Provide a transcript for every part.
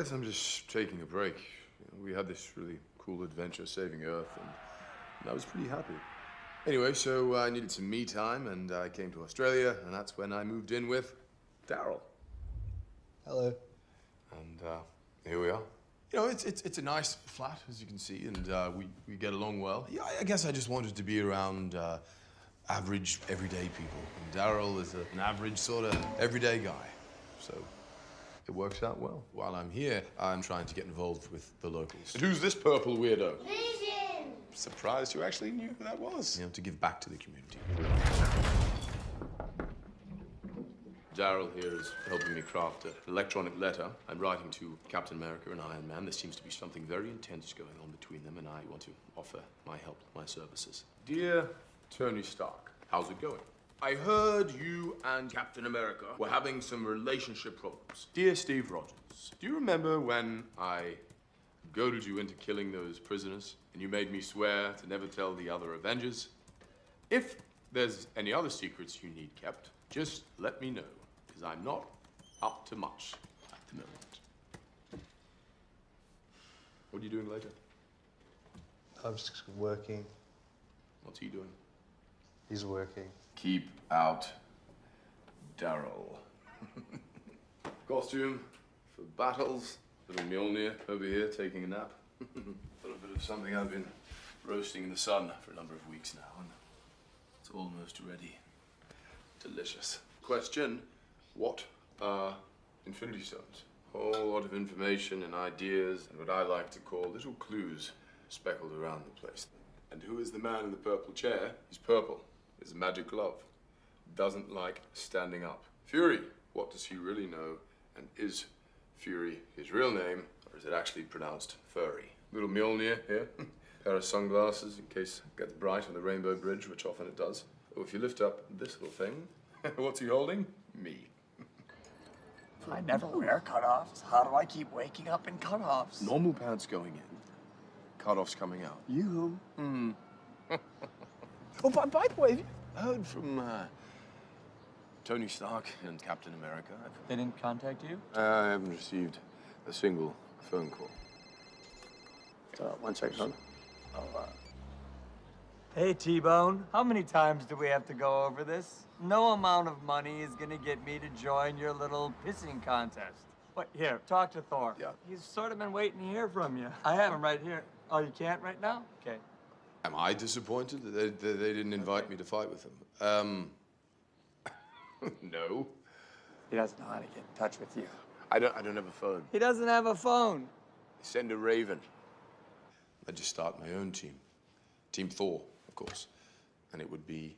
guess I'm just taking a break. We had this really cool adventure saving Earth, and I was pretty happy. Anyway, so I needed some me time, and I came to Australia, and that's when I moved in with Daryl. Hello. And here we are. You know, it's a nice flat, as you can see, and we get along well. Yeah, I guess I just wanted to be around average, everyday people. And Daryl is an average, sort of everyday guy. So it works out well. While I'm here, I'm trying to get involved with the locals. And who's this purple weirdo? Vision! Surprised you actually knew who that was. You know, to give back to the community. Daryl here is helping me craft an electronic letter I'm writing to Captain America and Iron Man. There seems to be something very intense going on between them, and I want to offer my help, my services. Dear Tony Stark, how's it going? I heard you and Captain America were having some relationship problems. Dear Steve Rogers, do you remember when I goaded you into killing those prisoners and you made me swear to never tell the other Avengers? If there's any other secrets you need kept, just let me know, because I'm not up to much at the moment. What are you doing later? I'm just working. What's he doing? He's working. Keep out Daryl. Costume for battles. Little Mjolnir over here taking a nap. A little bit of something I've been roasting in the sun for a number of weeks now, and it's almost ready. Delicious. Question, what are Infinity Stones? A whole lot of information and ideas and what I like to call little clues speckled around the place. And who is the man in the purple chair? He's purple. He's a magic glove. Doesn't like standing up. Fury, what does he really know? And is Fury his real name, or is it actually pronounced furry? Little Mjolnir here. Pair of sunglasses in case it gets bright on the Rainbow Bridge, which often it does. Oh, if you lift up this little thing, what's he holding? Me. I never wear cutoffs. How do I keep waking up in cutoffs? Normal pants going in, cutoffs coming out. You? Oh, by the way, have you heard from Tony Stark and Captain America? They didn't contact you? I haven't received a single phone call. 1 second. Hey, T-Bone. How many times do we have to go over this? No amount of money is gonna get me to join your little pissing contest. What, here, talk to Thor. Yeah. He's sort of been waiting to hear from you. I have him right here. Oh, you can't right now? Okay. Am I disappointed that they didn't invite me to fight with them? No. He doesn't know how to get in touch with you. I don't have a phone. He doesn't have a phone. Send a raven. I'd just start my own team. Team Thor, of course. And it would be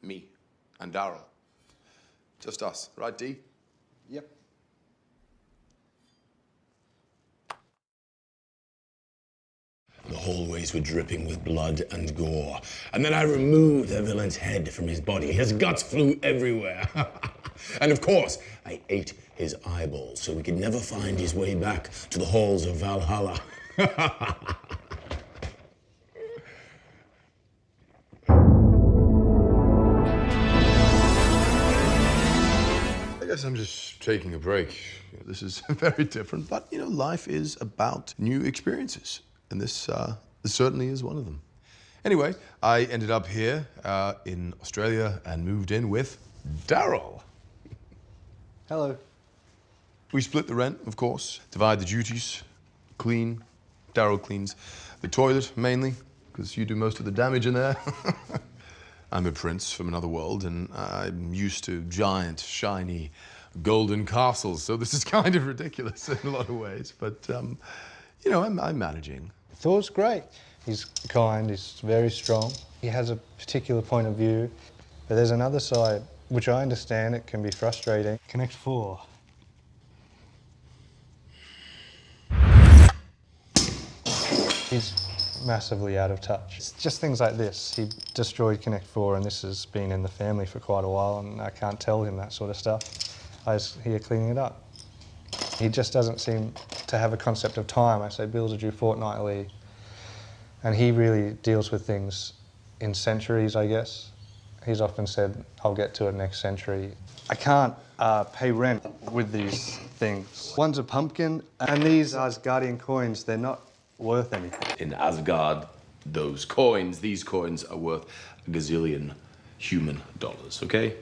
me and Daryl. Just us, right, D? Yep. The hallways were dripping with blood and gore. And then I removed the villain's head from his body. His guts flew everywhere. And of course, I ate his eyeballs so we could never find his way back to the halls of Valhalla. I guess I'm just taking a break. This is very different, but you know, life is about new experiences. And this certainly is one of them. Anyway, I ended up here in Australia and moved in with Daryl. Hello. We split the rent, of course, divide the duties, clean. Daryl cleans the toilet mainly, because you do most of the damage in there. I'm a prince from another world, and I'm used to giant, shiny, golden castles, so this is kind of ridiculous in a lot of ways, but you know, I'm managing. Thor's great. He's kind, he's very strong. He has a particular point of view, but there's another side, which I understand it can be frustrating. Connect 4. He's massively out of touch. It's just things like this. He destroyed Connect 4, and this has been in the family for quite a while, and I can't tell him that sort of stuff. I was here cleaning it up. He just doesn't seem to have a concept of time. I say bills are due fortnightly, and he really deals with things in centuries, I guess. He's often said, I'll get to it next century. I pay rent with these things. One's a pumpkin, and these Asgardian coins, they're not worth anything. In Asgard, these coins are worth a gazillion human dollars, okay?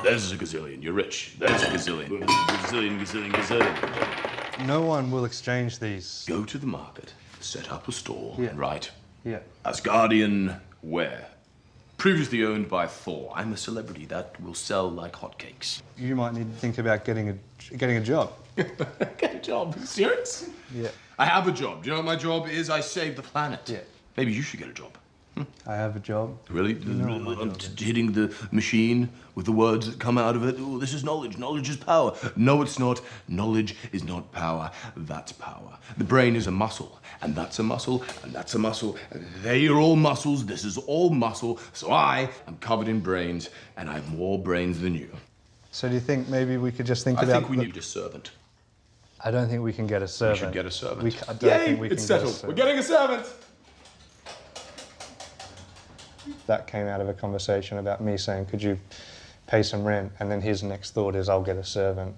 There's a gazillion, you're rich. There's a gazillion. Gazillion. No one will exchange these. Go to the market, set up a stall, and write Asgardian ware. Previously owned by Thor. I'm a celebrity that will sell like hotcakes. You might need to think about getting a job. Get a job? Are you serious? Yeah. I have a job. Do you know what my job is? I save the planet. Yeah. Maybe you should get a job. I have a job. Really? Hitting the machine with the words that come out of it. Oh, this is knowledge. Knowledge is power. No, it's not. Knowledge is not power. That's power. The brain is a muscle, and that's a muscle, and that's a muscle. And they are all muscles. This is all muscle. So I am covered in brains, and I have more brains than you. So do you think maybe we could just think about... I think we need a servant. I don't think we can get a servant. We should get a servant. I don't think we can it's get a settled. servant. We're getting a servant. That came out of a conversation about me saying, could you pay some rent? And then his next thought is, I'll get a servant.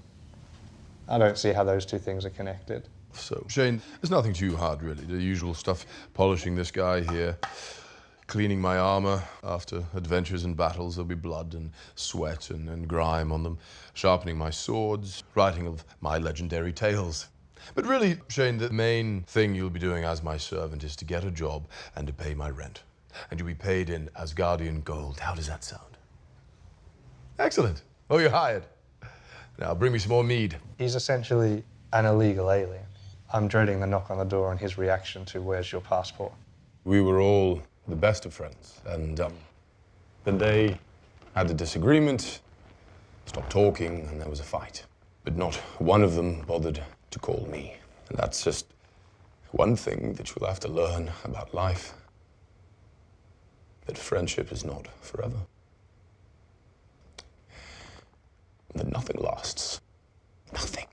I don't see how those two things are connected. So, Shane, there's nothing too hard, really. The usual stuff, polishing this guy here, cleaning my armor. After adventures and battles, there'll be blood and sweat and grime on them. Sharpening my swords, writing of my legendary tales. But really, Shane, the main thing you'll be doing as my servant is to get a job and to pay my rent. And you'll be paid in Asgardian gold. How does that sound? Excellent. Oh, you're hired. Now, bring me some more mead. He's essentially an illegal alien. I'm dreading the knock on the door and his reaction to, where's your passport? We were all the best of friends, and then they had a disagreement, stopped talking, and there was a fight. But not one of them bothered to call me. And that's just one thing that you'll have to learn about life. That friendship is not forever. That nothing lasts. Nothing.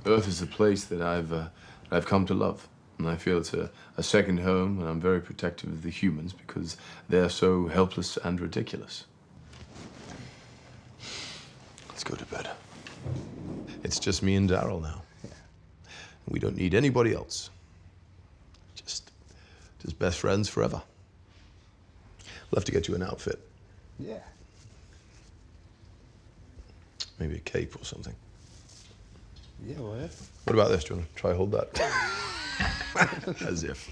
Earth is a place that I've come to love. And I feel it's a second home, and I'm very protective of the humans because they're so helpless and ridiculous. Let's go to bed. It's just me and Daryl now. We don't need anybody else. Just best friends forever. We'll have to get you an outfit. Yeah. Maybe a cape or something. Yeah, well. What about this? Do you want to try hold that? As if.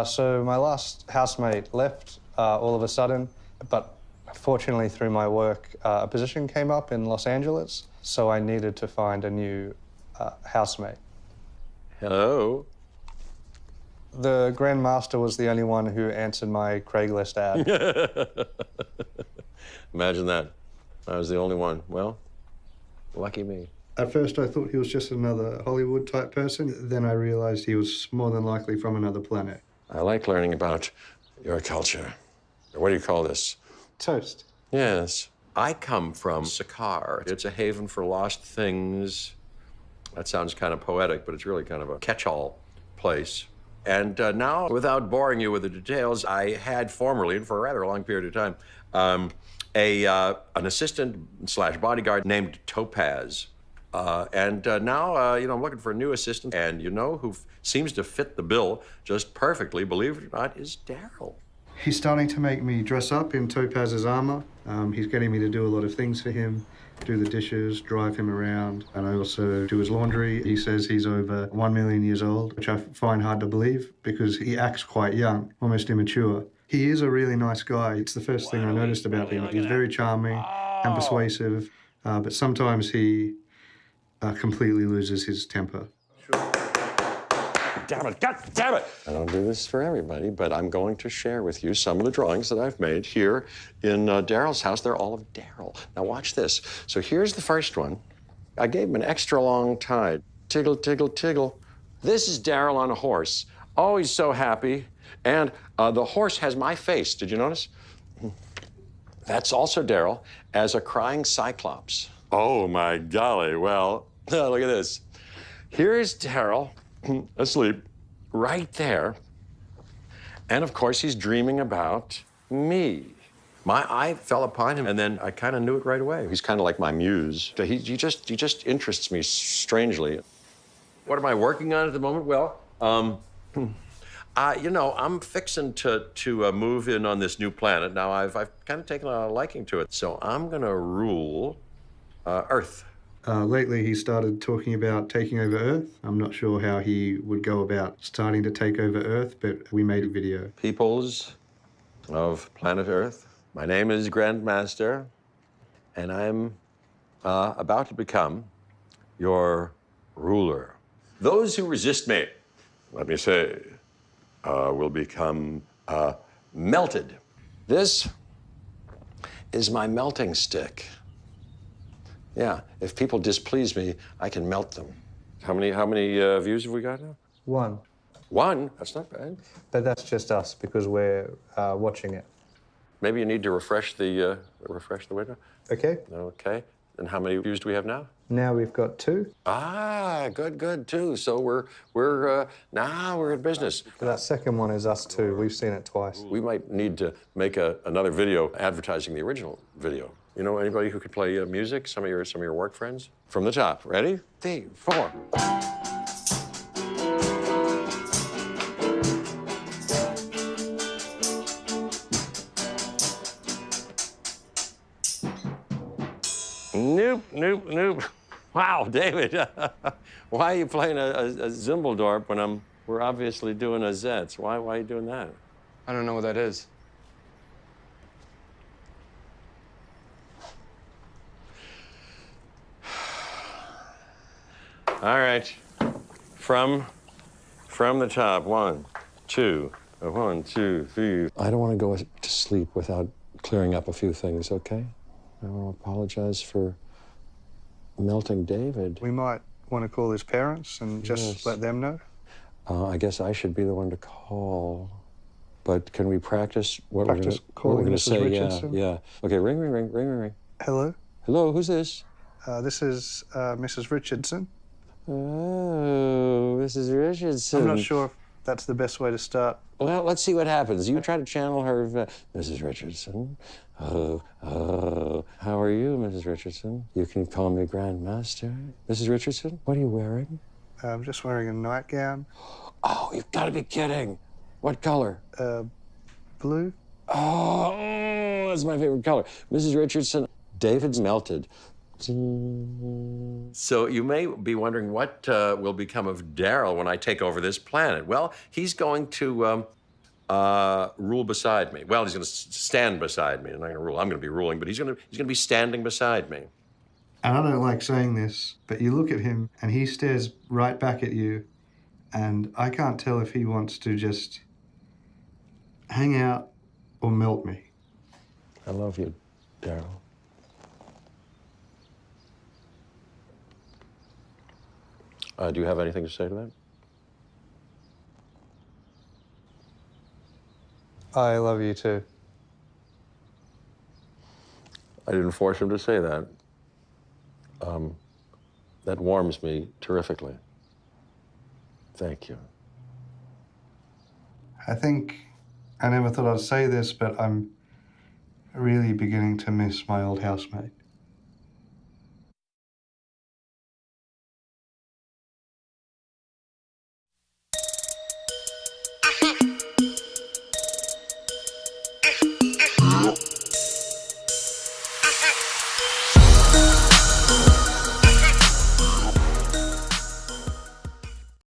So my last housemate left all of a sudden, but fortunately through my work, a position came up in Los Angeles, so I needed to find a new housemate. Hello? The Grand Master was the only one who answered my Craigslist ad. Imagine that. I was the only one. Well, lucky me. At first I thought he was just another Hollywood-type person. Then I realized he was more than likely from another planet. I like learning about your culture. What do you call this? Toast. Yes. I come from Sakar. It's a haven for lost things. That sounds kind of poetic, but it's really kind of a catch-all place. And now, without boring you with the details, I had formerly, and for a rather long period of time, an assistant/bodyguard named Topaz. And now, I'm looking for a new assistant. And you know who seems to fit the bill just perfectly, believe it or not, is Daryl. He's starting to make me dress up in Topaz's armor. He's getting me to do a lot of things for him. Do the dishes, drive him around, and I also do his laundry. He says he's over 1 million years old, which I find hard to believe because he acts quite young, almost immature. He is a really nice guy. It's the first thing I noticed about him. He's very charming and persuasive, but sometimes he completely loses his temper. Damn it, God damn it! I don't do this for everybody, but I'm going to share with you some of the drawings that I've made here in Daryl's house. They're all of Daryl. Now watch this. So here's the first one. I gave him an extra long tie. Tiggle, tiggle, tiggle. This is Daryl on a horse. Oh, he's so happy. And the horse has my face. Did you notice? That's also Daryl as a crying cyclops. Oh, my golly. Well, look at this. Here's Daryl asleep right there. And of course, he's dreaming about me. My eye fell upon him, and then I kind of knew it right away. He's kind of like my muse. He just interests me strangely. What am I working on at the moment? Well, you know, I'm fixing to move in on this new planet. Now, I've kind of taken a liking to it, so I'm gonna rule Earth. Lately, he started talking about taking over Earth. I'm not sure how he would go about starting to take over Earth, but we made a video. Peoples of planet Earth, my name is Grandmaster, and I'm about to become your ruler. Those who resist me, let me say, will become melted. This is my melting stick. Yeah, if people displease me, I can melt them. How many views have we got now? 1. 1? That's not bad. But that's just us because we're watching it. Maybe you need to refresh the window. Okay. Okay. And how many views do we have now? Now we've got 2. Ah, good, 2. So now we're in business. But that second one is us too. We've seen it twice. We might need to make another video advertising the original video. You know anybody who could play music? Some of your work friends? From the top. Ready? 3, 4. Nope. Wow, David. Why are you playing a Zimbaldorp when we're obviously doing a Zetz? Why are you doing that? I don't know what that is. All right. From the top. 1, 2. 1, 2, 3. I don't want to go to sleep without clearing up a few things, okay? I want to apologize for melting David. We might want to call his parents and just let them know. I guess I should be the one to call. But can we practice what we're calling going to Mrs. say? Richardson? Yeah. Okay, ring. Hello? Hello, who's this? This is Mrs. Richardson. Oh, Mrs. Richardson. I'm not sure if that's the best way to start. Well, let's see what happens. You try to channel her. Mrs. Richardson. Oh, how are you, Mrs. Richardson? You can call me Grandmaster. Mrs. Richardson, what are you wearing? I'm just wearing a nightgown. Oh, you've got to be kidding. What color? Blue. Oh, that's my favorite color. Mrs. Richardson, David's melted. So you may be wondering what will become of Daryl when I take over this planet. Well, he's going to rule beside me. Well, he's going to stand beside me. I'm not going to rule. I'm going to be ruling, but he's going to be standing beside me. And I don't like saying this, but you look at him and he stares right back at you, and I can't tell if he wants to just hang out or melt me. I love you, Daryl. Do you have anything to say to that? I love you too. I didn't force him to say that. That warms me terrifically. Thank you. I think I never thought I'd say this, but I'm really beginning to miss my old housemate.